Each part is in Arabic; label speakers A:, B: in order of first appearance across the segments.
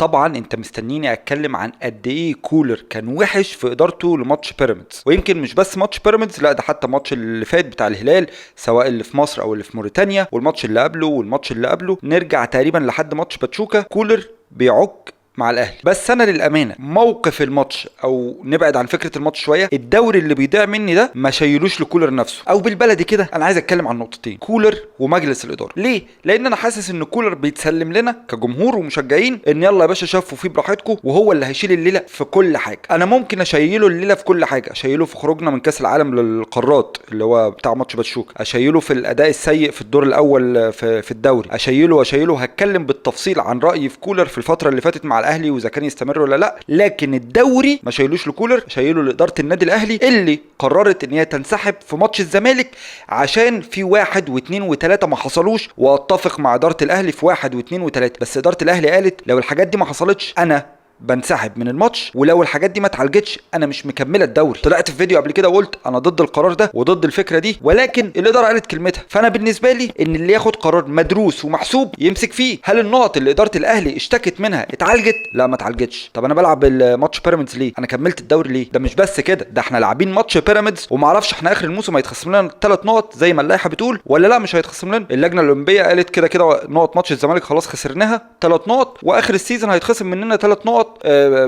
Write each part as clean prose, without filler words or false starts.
A: طبعا انت مستنيني اتكلم عن قد ايه كولر كان وحش في ادارته لماتش بيراميدز، ويمكن مش بس ماتش بيراميدز، لا ده حتى الماتش اللي فات بتاع الهلال، سواء اللي في مصر او اللي في موريتانيا، والماتش اللي قبله والماتش اللي قبله، نرجع تقريبا لحد ماتش باتشوكا. كولر بيعك مع الاهلي. بس انا للامانه موقف الماتش، او نبعد عن فكره الماتش شويه، الدوري اللي بيضيع مني ده ما شايلوش لكولر نفسه، او بالبلدي كده انا عايز اتكلم عن نقطتين: كولر ومجلس الاداره. ليه؟ لان انا حاسس ان كولر بيتسلم لنا كجمهور ومشجعين ان يلا يا باشا شافوا فيه براحتكم، وهو اللي هيشيل الليله في كل حاجه. انا ممكن اشيله الليله في كل حاجه، اشيله في خروجنا من كاس العالم للقارات اللي هو بتاع ماتش باتشوكا، اشيله في الاداء السيء في الدور الاول في الدوري، اشيله هتكلم بالتفصيل عن رايي في كولر في الفتره اللي فاتت مع الاهلي واذا كان يستمر ولا لا. لكن الدوري ما شايلوش لكولر، شايله لاداره النادي الاهلي اللي قررت ان هي تنسحب في ماتش الزمالك عشان في 1 و2 و3 ما حصلوش. واتفق مع اداره الاهلي في 1 و2 و3، بس اداره الاهلي قالت لو الحاجات دي ما حصلتش انا بنسحب من الماتش، ولو الحاجات دي ما اتعالجتش انا مش مكمله الدوري. طلعت في فيديو قبل كده وقلت انا ضد القرار ده وضد الفكره دي، ولكن الاداره قالت كلمتها. فانا بالنسبه لي ان اللي ياخد قرار مدروس ومحسوب يمسك فيه. هل النقط اللي اداره الاهلي اشتكت منها اتعالجت؟ لا ما اتعالجتش. طب انا بلعب الماتش بيراميدز ليه؟ انا كملت الدوري ليه؟ ده مش بس كده، ده احنا لاعبين ماتش بيراميدز وما اعرفش احنا اخر الموسم هيتخصم لنا 3 نقط زي ما اللائحه بتقول ولا لا مش هيتخصم لنا. اللجنه الاولمبيه قالت كده كده نقط ماتش الزمالك خلاص خسرناها 3 نقط، واخر السيزون هيتخصم مننا 3 نقط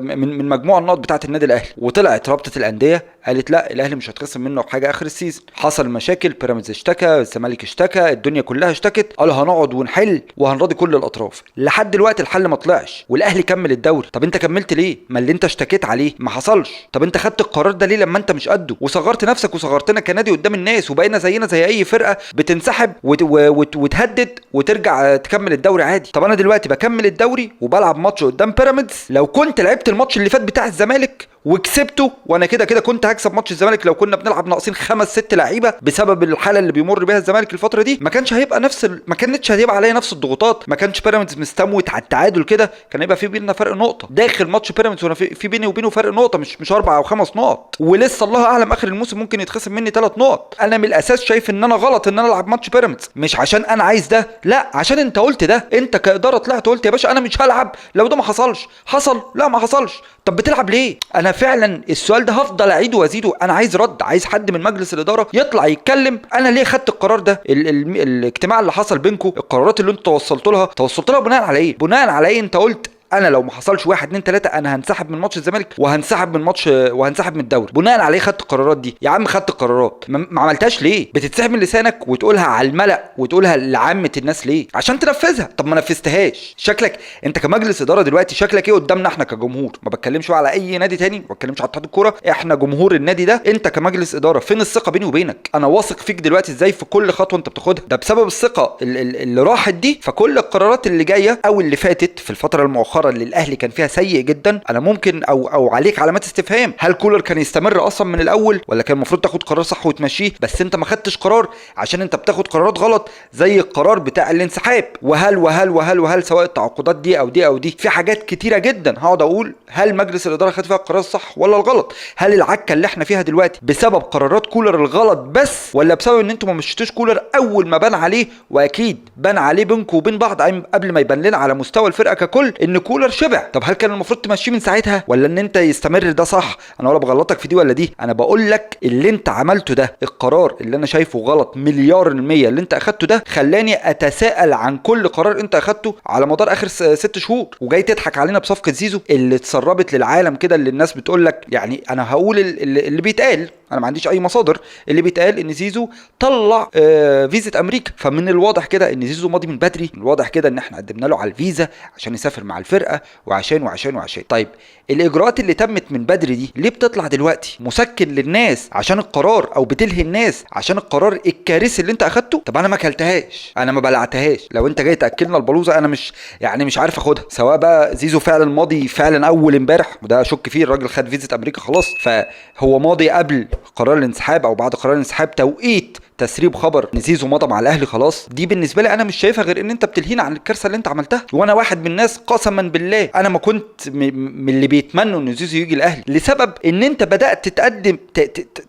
A: من مجموع النقط بتاعه النادي الاهلي. وطلعت رابطه الانديه قالت لا الاهلي مش هيتخصم منه بحاجه اخر السيزون. حصل مشاكل، بيراميدز اشتكى، الزمالك اشتكى، الدنيا كلها اشتكت، قالوا هنقعد ونحل وهنراضي كل الاطراف. لحد دلوقتي الحل ما طلعش والاهلي كمل الدوري. طب انت كملت ليه؟ ما اللي انت اشتكيت عليه ما حصلش. طب انت خدت القرار ده ليه لما انت مش قده وصغرت نفسك وصغرتنا كنادي قدام الناس وبقينا زينا زي اي فرقه بتنسحب وتهدد وترجع تكمل الدوري عادي؟ طب انا دلوقتي بكمل الدوري وبلعب ماتش قدام بيراميدز، لو كنت لعبت الماتش اللي فات بتاع الزمالك وكسبته، وانا كده كده كنت هكسب ماتش الزمالك لو كنا بنلعب ناقصين 5-6 لعيبه بسبب الحاله اللي بيمر بيها الزمالك الفتره دي، ما كانش هيبقى ما كانتش هتبقى عليا نفس الضغوطات، ما كانش بيراميدز مستموت على التعادل كده، كان هيبقى في بيننا فرق نقطه داخل ماتش بيراميدز، وانا في بيني وبينه فرق نقطه مش 4 أو 5 نقط، ولسه الله اعلم اخر الموسم ممكن يتخصم مني 3 نقط. انا من الاساس شايف ان انا غلط ان انا العب ماتش بيراميدز، مش عشان انا عايز ده، لا عشان انت قلت ده. انت كاداره طلعت قلت يا باشا انا مش هلعب لو ده ما حصلش. حصل؟ لا ما حصلش. طب بتلعب ليه؟ انا فعلا السؤال ده هفضل اعيده وازيده. انا عايز رد، عايز حد من مجلس الاداره يطلع يتكلم انا ليه خدت القرار ده. الاجتماع اللي حصل بينكم، القرارات اللي انتوا توصلتوا لها بناء على ايه؟ بناء على ايه انت قلت انا لو ما حصلش 1 2 3 انا هنسحب من ماتش الزمالك وهنسحب من الدوري؟ بناء على ايه خدت القرارات دي؟ يا عم خدت القرارات ما عملتهاش ليه؟ بتتسحب من لسانك وتقولها على الملأ وتقولها لعامه الناس ليه؟ عشان تنفذها. طب ما نفذتهاش. شكلك انت كمجلس اداره دلوقتي شكلك ايه قدامنا احنا كجمهور؟ ما بتكلمش على اي نادي تاني، ما بتكلمش على اتحاد الكوره، احنا جمهور النادي ده. انت كمجلس اداره فين الثقه بيني وبينك؟ انا واثق فيك دلوقتي ازاي في كل خطوه انت بتاخدها؟ ده بسبب الثقه اللي راحت دي. فكل القرارات اللي جايه او اللي فاتت في الفتره المؤخره اللي الاهلي كان فيها سيء جدا، انا ممكن او عليك علامات استفهام. هل كولر كان يستمر اصلا من الاول ولا كان المفروض تاخد قرار صح وتمشيه؟ بس انت ما خدتش قرار عشان انت بتاخد قرارات غلط زي القرار بتاع الانسحاب. وهل سواء التعاقدات دي او دي في حاجات كتيره جدا هقعد اقول هل مجلس الاداره خد فيها القرار الصح ولا الغلط؟ هل العكه اللي احنا فيها دلوقتي بسبب قرارات كولر الغلط بس، ولا بسبب ان انتوا ما مشيتوش كولر اول ما بان عليه؟ واكيد بان عليه بينكم وبين بعض قبل ما يبان لنا على مستوى الفرقه ككل ان كولر شبع. طب هل كان المفروض تمشيه من ساعتها ولا ان انت يستمر؟ ده صح. انا ولا بغلطك في دي ولا دي، انا بقول لك اللي انت عملته ده، القرار اللي انا شايفه غلط مليار المية اللي انت اخدته ده، خلاني اتساءل عن كل قرار انت اخدته على مدار اخر 6 شهور، وجاي تضحك علينا بصفقه زيزو اللي اتسربت للعالم كده، اللي الناس بتقول لك يعني انا هقول اللي بيتقال، انا ما عنديش اي مصادر، اللي بيتقال ان زيزو طلع فيزا امريكا. فمن الواضح كده ان زيزو ماضي من بدري، من الواضح كده ان احنا قدمنا له على الفيزا عشان يسافر مع الفرقه وعشان. طيب الاجراءات اللي تمت من بدري دي ليه بتطلع دلوقتي مسكن للناس عشان القرار، او بتلهي الناس عشان القرار الكارثي اللي انت اخدته؟ طب انا ما اكلتهاش، انا ما بلعتهاش. لو انت جاي تاكلنا البلوزه انا مش عارف اخدها. سواء بقى زيزو فعلا ماضي فعلا اول امبارح، وده اشك فيه، الراجل خد فيزا امريكا خلاص، فهو ماضي قبل قرار الانسحاب او بعد قرار الانسحاب، توقيت تسريب خبر ان زيزو مضى مع الاهلي خلاص. دي بالنسبه لي انا مش شايفها غير ان انت بتلهينا عن الكارثه اللي انت عملتها. وانا واحد من الناس قسما بالله انا ما كنت من اللي بيتمنوا ان زيزو يجي الاهلي، لسبب ان انت بدات تقدم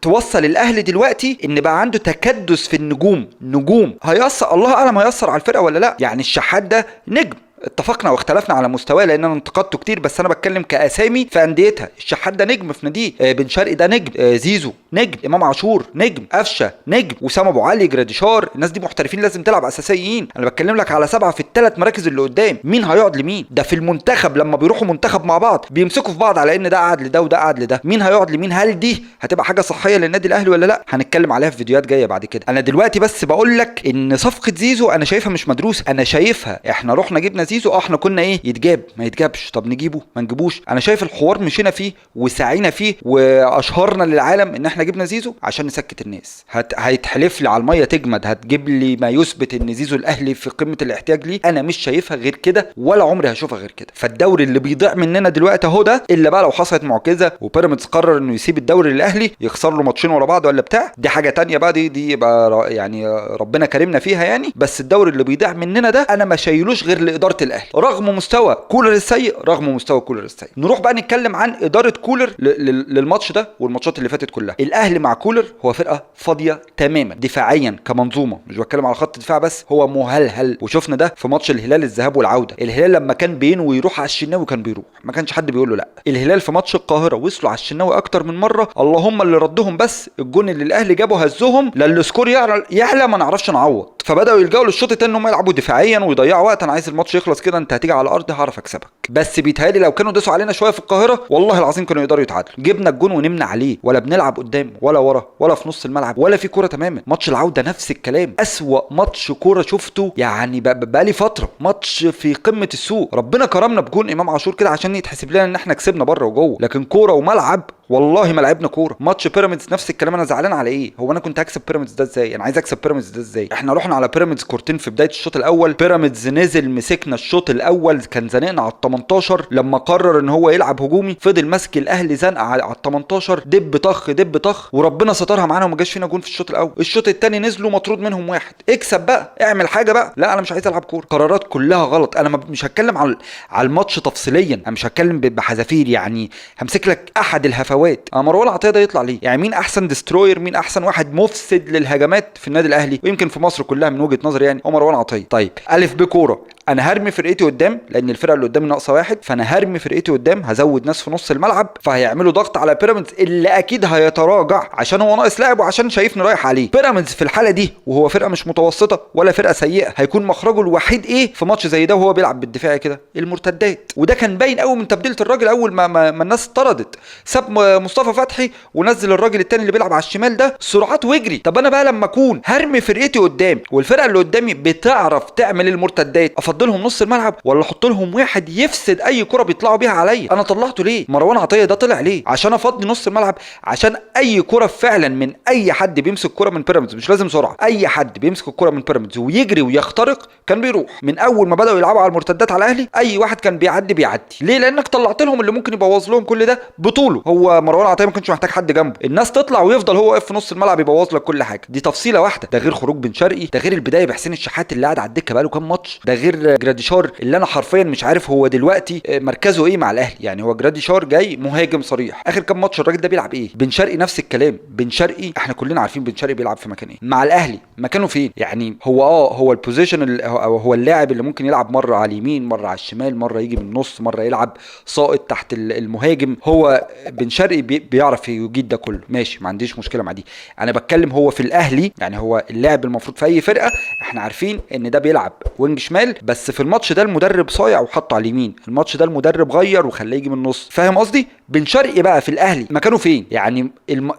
A: توصل الاهلي دلوقتي ان بقى عنده تكدس في النجوم. هيأثر، الله اعلم هيأثر على الفرقه ولا لا. يعني الشحات ده نجم، اتفقنا واختلفنا على مستواه لان انا انتقدته كتير، بس انا بتكلم كاسامي في انديتها. الشحات ده نجم في ناديه، بن شرقي ده نجم، زيزو نجم، امام عاشور نجم، قفشه نجم، وسام ابو علي، جراديشار، الناس دي محترفين لازم تلعب اساسيين. انا بتكلم لك على 7 في ال3 مراكز اللي قدام. مين هيقعد لمين؟ ده في المنتخب لما بيروحوا منتخب مع بعض بيمسكوا في بعض على ان ده قاعد لده وده قاعد لده. مين هيقعد لمين؟ هل دي هتبقى حاجه صحيه للنادي الاهلي ولا لا؟ هنتكلم عليها في فيديوهات جايه بعد كده. انا دلوقتي بس بقول لك ان صفقه زيزو انا شايفها مش مدروسه. انا شايفها احنا رحنا جبنا زيزو، احنا كنا ايه، يتجاب ما يتجابش، طب نجيبه ما نجيبوش. انا شايف الحوار مشينا فيه وسعينا فيه واشهرنا للعالم ان احنا جبنا زيزو عشان نسكت الناس. هيتحلف لي على الميه تجمد، هتجيب لي ما يثبت ان زيزو الاهلي في قمه الاحتياج ليه. انا مش شايفها غير كده ولا عمري هشوفها غير كده. فالدوري اللي بيضيع مننا دلوقتي اهو ده، الا بقى لو حصلت معجزه وبيراميدز قرر انه يسيب الدوري للاهلي يخسر له ماتشين ورا بعض ولا بتاع، دي حاجه تانية بقى، دي يبقى يعني ربنا كرمنا فيها يعني. بس الدوري اللي بيضيع مننا ده انا ما شايلوش غير لاداره الاهلي رغم مستوى كولر السيء، رغم مستوى كولر السيء. نروح بقى نتكلم عن اداره كولر للماتش ده والماتشات اللي فاتت كلها. الاهلي مع كولر هو فرقه فاضيه تماما دفاعيا كمنظومه، مش بتكلم على خط الدفاع بس، هو مهلهل. وشفنا ده في ماتش الهلال الذهاب والعوده. الهلال لما كان بينوي يروح على الشناوي كان بيروح، ما كانش حد بيقول له لا. الهلال في ماتش القاهره وصلوا على الشناوي اكتر من مره، اللهم اللي ردهم بس الجون اللي الاهلي جابه هزهم للسكور يعلى ما نعرفش نعوض. فبداوا يلجأوا للشوط الثاني انهم يلعبوا دفاعيا ويضيعوا وقت. انا عايز الماتش يخلص كده، انت هتيجي على الارض هعرف اكسبك. بس بيتهيألي لو كانوا داسوا علينا شويه في القاهره والله العظيم كانوا يقدروا يتعادلوا. جبنا الجون ونمنا عليه، ولا بنلعب قدام ولا ورا ولا في نص الملعب ولا في كوره تماما. ماتش العوده نفس الكلام، اسوأ ماتش كوره شفته يعني بقالي فتره. ماتش في قمه السوء. ربنا كرمنا بجون امام عاشور كده عشان يتحسب لنا ان احنا كسبنا بره وجوه، لكن كوره وملعب والله ما لعبنا كوره. ماتش بيراميدز نفس الكلام. انا زعلان على ايه؟ هو انا كنت هكسب بيراميدز ده ازاي؟ انا عايز اكسب بيراميدز ده ازاي؟ احنا رحنا على بيراميدز كورتين في بدايه الشوط الاول. بيراميدز نزل مسكنا الشوط الاول، كان زنقنا على ال 18. لما قرر ان هو يلعب هجومي فضل ماسك الاهلي زنقه على ال 18، دب طخ دب طخ، وربنا سترها معانا وما جاش فينا جون في الشوط الاول. الشوط الثاني نزلوا مطرود منهم واحد. اكسب بقى، اعمل حاجه بقى. لا انا مش عايز العب كوره. قرارات كلها غلط. انا مش هتكلم على الماتش تفصيليا، انا مش هتكلم بحذافير يعني، همسك لك احد الهفوات. مروان عطيه ده يطلع ليه؟ يعني مين احسن دستروير، مين احسن واحد مفسد للهجمات في النادي الاهلي ويمكن في مصر كلها من وجهه نظري يعني؟ هو مروان عطيه. طيب الف بكوره، انا هرمي فرقتي قدام لان الفرقه اللي قدامي ناقصه واحد، فانا هرمي فرقتي قدام، هزود ناس في نص الملعب، فهيعملوا ضغط على بيراميدز اللي اكيد هيتراجع عشان هو ناقص لاعب وعشان شايفني رايح عليه. بيراميدز في الحاله دي وهو فرقه مش متوسطه ولا فرقه سيئه، هيكون مخرجه الوحيد ايه في ماتش زي ده وهو بيلعب بالدفاع كده؟ المرتدات. وده كان باين قوي من تبديله الراجل. اول ما الناس طردت ساب مصطفى فتحي ونزل الراجل التاني اللي بيلعب على الشمال ده سرعات ويجري. طب انا بقى لما اكون هرمي فرقتي قدام والفرقه اللي قدامي بتعرف تعمل المرتدات، افضلهم نص الملعب ولا احط لهم واحد يفسد اي كره بيطلعوا بيها عليا؟ انا طلعته ليه؟ مروان عطيه ده طلع ليه؟ عشان افضي نص الملعب، عشان اي كره فعلا من اي حد بيمسك كره من بيراميدز، مش لازم سرعه، اي حد بيمسك الكره من بيراميدز ويجري ويخترق كان بيروح. من اول ما بداوا يلعبوا على المرتدات على الاهلي اي واحد كان بيعدي ليه؟ لانك طلعت لهم اللي ممكن يبوظ لهم كل ده بطوله. هو مروان عطيه ما كانش محتاج حد جنبه، الناس تطلع ويفضل هو واقف في نص الملعب يبوظ لك كل حاجه. دي تفصيله واحده. ده غير خروج بن شرقي، ده غير البدايه بحسين الشحات اللي قاعد على الدكه بقاله كام ماتش، ده غير جراديشار اللي انا حرفيا مش عارف هو دلوقتي مركزه ايه مع الاهلي. يعني هو جراديشار جاي مهاجم صريح، اخر كام ماتش الراجل ده بيلعب ايه؟ بن شرقي نفس الكلام. بن شرقي احنا كلنا عارفين بن شرقي بيلعب في مكان ايه مع الاهلي، مكانه فين؟ يعني هو البوزيشن، هو اللاعب اللي ممكن يلعب مره على اليمين مره على الشمال، مره يجي من النص، مره يلعب ساقط تحت المهاجم. هو بن شرقي بيعرف يجيد ده كله، ماشي، ما عنديش مشكله مع دي. انا بتكلم هو في الاهلي، يعني هو اللاعب المفروض في اي فرقه احنا عارفين ان ده بيلعب وينج شمال، بس في الماتش ده المدرب صايع وحطه على اليمين، الماتش ده المدرب غير وخلاه يجي من النص. فاهم قصدي؟ بن شرقي بقى في الاهلي مكانه فين؟ يعني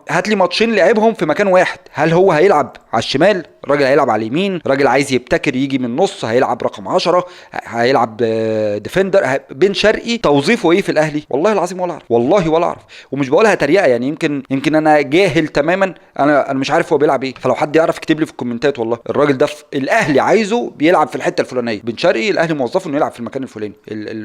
A: هات لي ماتشين لعبهم في مكان واحد. هل هو هيلعب على الشمال؟ راجل هيلعب على اليمين، راجل عايز يبتكر يجي من النص، هيلعب رقم 10، هيلعب ديفندر. بن شرقي توظيفه ايه في الاهلي؟ والله العظيم ولا اعرف، والله ولا اعرف. ومش بقولها تريقه يعني، يمكن انا جاهل تماما، انا مش عارف هو بيلعب ايه. فلو حد يعرف يكتب لي في الكومنتات. والله الراجل ده في الاهلي عايزه بيلعب في الحته الفلانيه. بن شرقي الاهلي موظفه انه يلعب في المكان الفلاني،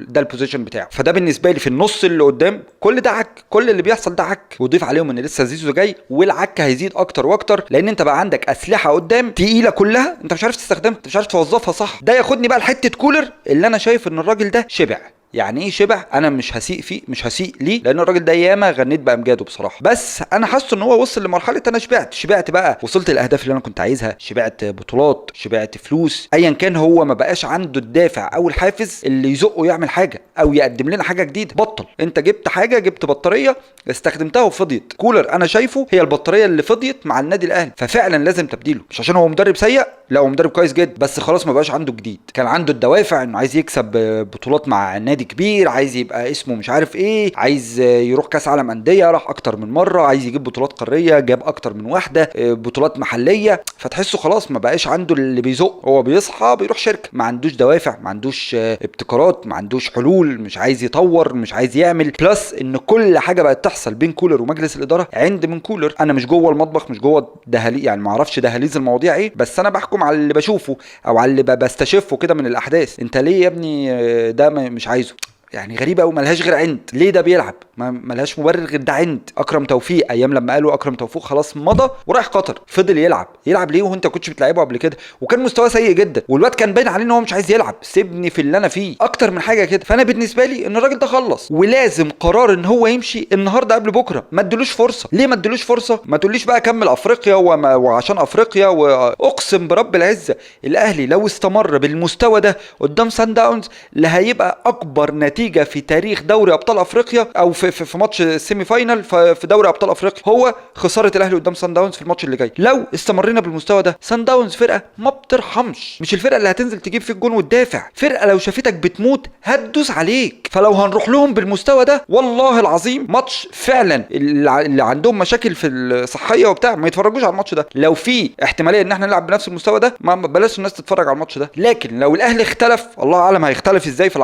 A: ده البوزيشن بتاعه. فده بالنسبه لي في النص اللي قدام كل ده عك، كل اللي بيحصل ده عك. وضيف عليهم ان لسه زيزو جاي والعك هيزيد اكتر واكتر، لان انت بقى عندك اسلحه قدام تقيله كلها انت مش عارف تستخدمها، انت مش عارف توظفها صح. ده ياخدني بقى لحته كولر اللي انا شايف ان الراجل ده شبع. يعني ايه شبع؟ انا مش هسيء فيه، مش هسيء ليه، لان الراجل ده ياما غنيت بامجاده بصراحه، بس انا حاسس ان هو وصل لمرحله انا شبعت بقى، وصلت الاهداف اللي انا كنت عايزها، شبعت بطولات، شبعت فلوس، ايا كان. هو ما بقاش عنده الدافع او الحافز اللي يزقه يعمل حاجه او يقدم لنا حاجه جديده. بطل. انت جبت حاجه، جبت بطاريه استخدمتها وفضيت. كولر انا شايفه هي البطاريه اللي فضيت مع النادي الاهلي، ففعلا لازم تبديله، مش عشان هو مدرب سيء، لا هو مدرب كويس جدا، بس خلاص ما بقاش عنده جديد. كان عنده الدوافع انه عايز يكسب بطولات مع نادي كبير، عايز يبقى اسمه مش عارف ايه، عايز يروح كاس عالم انديه، راح اكتر من مره، عايز يجيب بطولات قاريه، جاب اكتر من واحده، بطولات محليه، فتحسه خلاص ما بقاش عنده اللي بيزق. هو بيصحى بيروح شركه، ما عندوش دوافع، ما عندوش ابتكارات، ما عندوش حلول، مش عايز يطور، مش عايز يعمل. بلس ان كل حاجه بقت تحصل بين كولر ومجلس الاداره عند من كولر. انا مش جوه المطبخ، مش جوه دهاليز، يعني ما اعرفش دهاليز المواضيع ايه، بس انا بحكم على اللي بشوفه او على اللي بستشفه كده من الاحداث. انت ليه يا ابني ده مش عايزه؟ يعني غريبه قوي، ملهاش غير عند. ليه ده بيلعب؟ ملهاش مبرر غير ده عند. اكرم توفيق ايام لما قالوا اكرم توفيق خلاص مضى وراح قطر، فضل يلعب ليه وانت كنتش بتلعبه قبل كده؟ وكان مستواه سيء جدا، والواد كان باين عليه ان هو مش عايز يلعب. سيبني في اللي انا فيه اكتر من حاجه كده. فانا بالنسبه لي ان الراجل ده خلص، ولازم قرار ان هو يمشي النهارده قبل بكره. ما ادلوش فرصه. ليه ما ادلوش فرصه؟ ما تقوليش بقى كمل افريقيا وعشان افريقيا. واقسم برب العزه الاهلي لو استمر بالمستوى ده قدام سان داونز لا هيبقى اكبر نتيجه في تاريخ دوري ابطال افريقيا، او في ماتش السيمي فاينال في دوري ابطال افريقيا، هو خساره الاهلي قدام سان داونز في الماتش اللي جاي. لو استمرينا بالمستوى ده، سان داونز فرقه ما بترحمش، مش الفرقه اللي هتنزل تجيب في الجون وتدافع، فرقه لو شافتك بتموت هتدوس عليك. فلو هنروح لهم بالمستوى ده والله العظيم ماتش فعلا اللي عندهم مشاكل في الصحيه وبتاع ما يتفرجوش على الماتش ده. لو في احتماليه ان احنا نلعب بنفس المستوى ده، ما بلاش الناس تتفرج على الماتش ده. لكن لو الاهلي اختلف، الله اعلم هيختلف ازاي في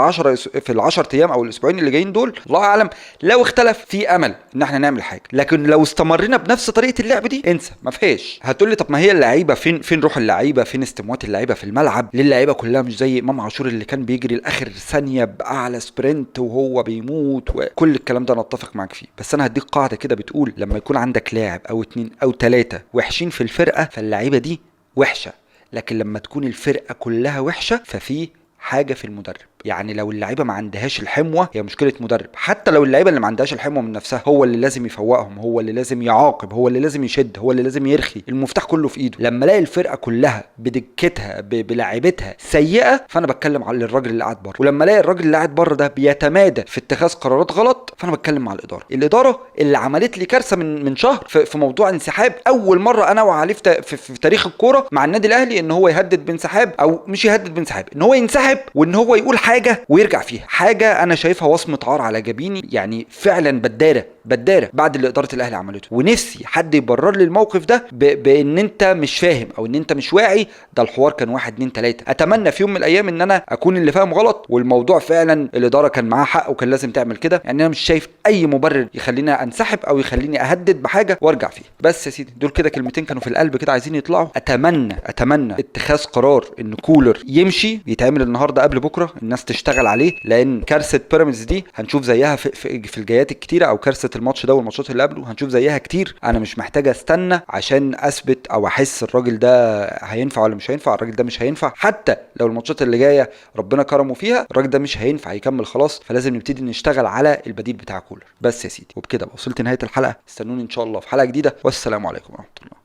A: ال10 ايام او الاسبوعين اللي جايين دول، الله اعلم. لو اختلف في امل ان احنا نعمل حاجه، لكن لو استمرينا بنفس طريقه اللعب دي انسى، ما فيهاش. هتقول لي طب ما هي اللعيبه فين روح اللعيبه، فين استموات اللعيبه في الملعب؟ ليه اللعيبه كلها مش زي امام عاشور اللي كان بيجري لاخر ثانيه باعلى سبرنت وهو بيموت؟ وكل الكلام ده انا اتفق معاك فيه، بس انا هديك قاعده كده بتقول لما يكون عندك لاعب او 2 أو 3 وحشين في الفرقه فاللعيبه دي وحشه، لكن لما تكون الفرقه كلها وحشه ففي حاجه في المدرب. يعني لو اللعيبه ما عندهاش الحموه هي مشكله مدرب. حتى لو اللعيبه اللي ما عندهاش الحموه من نفسها، هو اللي لازم يفوقهم، هو اللي لازم يعاقب، هو اللي لازم يشد، هو اللي لازم يرخي. المفتاح كله في ايده. لما الاقي الفرقه كلها بدكتها بلاعيبتها سيئه، فانا بتكلم على الراجل اللي قاعد بره. ولما الاقي الراجل اللي قاعد بره ده بيتمادى في اتخاذ قرارات غلط، فانا بتكلم على الاداره اللي عملت لي كارثه من شهر في موضوع انسحاب. اول مره انا وعليه في تاريخ الكوره مع النادي الاهلي ان هو يهدد بانسحاب، او مش يهدد بانسحاب، ان هو ينسحب وان هو يقول حاجه ويرجع فيها. حاجه انا شايفها وصمه عار على جبيني، يعني فعلا بداره بعد اللي اداره الاهلي عملته. ونفسي حد يبرر لي الموقف ده بان انت مش فاهم او ان انت مش واعي. ده الحوار كان 1 2 3. اتمنى في يوم من الايام ان انا اكون اللي فاهم غلط، والموضوع فعلا الاداره كان معاها حق وكان لازم تعمل كده. يعني انا مش شايف اي مبرر يخليني انسحب او يخليني اهدد بحاجه وارجع فيه. بس يا سيدي دول كده كلمتين كانوا في القلب كده عايزين يطلعوا. اتمنى اتخاذ قرار ان كولر يمشي يتعمل النهارده قبل بكره، الناس تشتغل عليه، لان كارثه بيراميدز دي هنشوف زيها في الجايات الكتيره، او كارثه الماتش ده والماتشات اللي قبله هنشوف زيها كتير. انا مش محتاج استنى عشان اثبت او احس الراجل ده هينفع ولا مش هينفع. الراجل ده مش هينفع، حتى لو الماتشات اللي جايه ربنا كرمه فيها الراجل ده مش هينفع يكمل خلاص. فلازم نبتدي نشتغل على البديل بتاع كولر. بس يا سيدي وبكده وصلت نهايه الحلقه. استنوني ان شاء الله في حلقه جديده، والسلام عليكم ورحمه الله.